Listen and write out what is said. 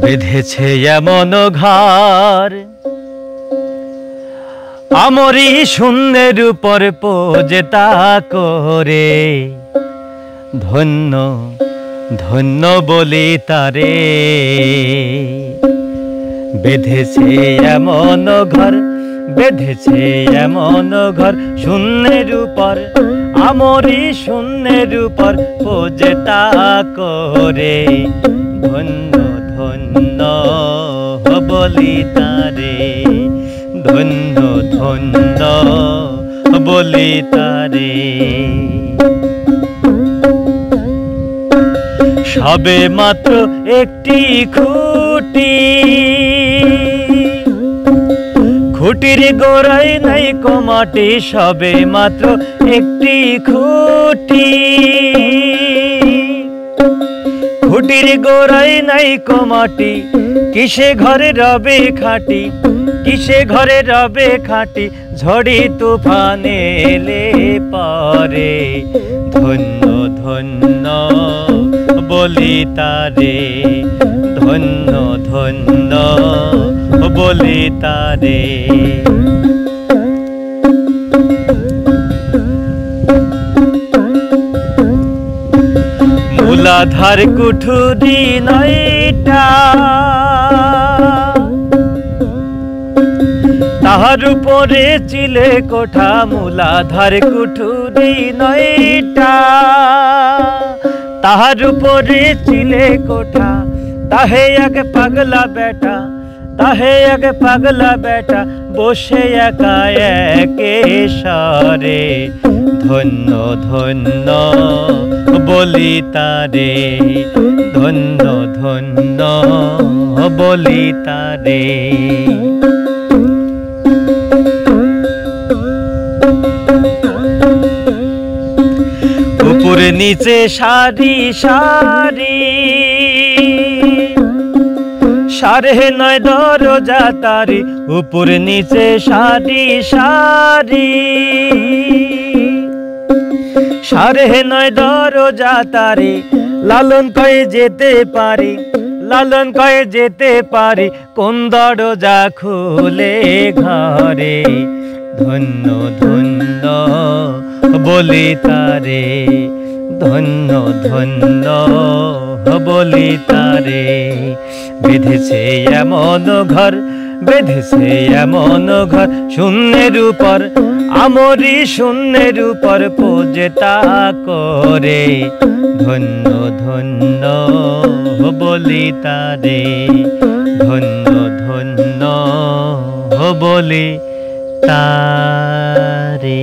বেঁধেছে এমন ঘর আমরি শূন্যের উপর পোজেতা করে ধন্য ধন্য বলি তারে। বেঁধেছে এমন ঘর, বেঁধেছে এমন ঘর শূন্যের উপর আমরি শূন্যের উপর পোজেতা করে ধন্য ধন্য বলি তারে, ধন্য ধন্য বলি তারে। সবে মাত্র একটি খুঁটি, খুঁটির গোড়ায় নাই মাটি, সবে মাত্র একটি খুঁটি, খুঁটির গোড়ায় নাই মাটি, কিসে ঘরে রবে খাঁটি, কিসে ঘরে রবে খাঁটি, ঝড়ি তুফানে এলে পরে ধন্য ধন্য বলি তারে, ধন্য ধন্য বলি তারে। মূলাধার কুঠুরি নয়টা, তাহার উপরে চিলে কোঠা, মূলাধার কুঠুরি নয়টা, তাহার উপরে চিলে কোঠা, তাহে এক পাগলা বেটা, তাহে এক পাগলা বেটা বসে একা একে সরে ধন্য ধন্য বলি তারে, ধন্য ধন্য বলি তারে। উপরে নিচে সারি সারি, সারে নয় দরজা তারি, উপরে নিচে সারি সারি, সারে নয় দরজা তারি, লালন কয়ে যেতে পারি, লালন কয়ে যেতে পারি, কোন দরজা খুলে ঘরে ধন্য ধন্য বলি তারে, ধন্য ধন্য বলি তারে। বেঁধেছে এমন ঘর, বেঁধেছে এমন ঘর শূন্যের উপর আমরি শূন্যের উপর পোজেতা করে ধন্য ধন্য বলি তারে, ধন্য ধন্য বলি তারে।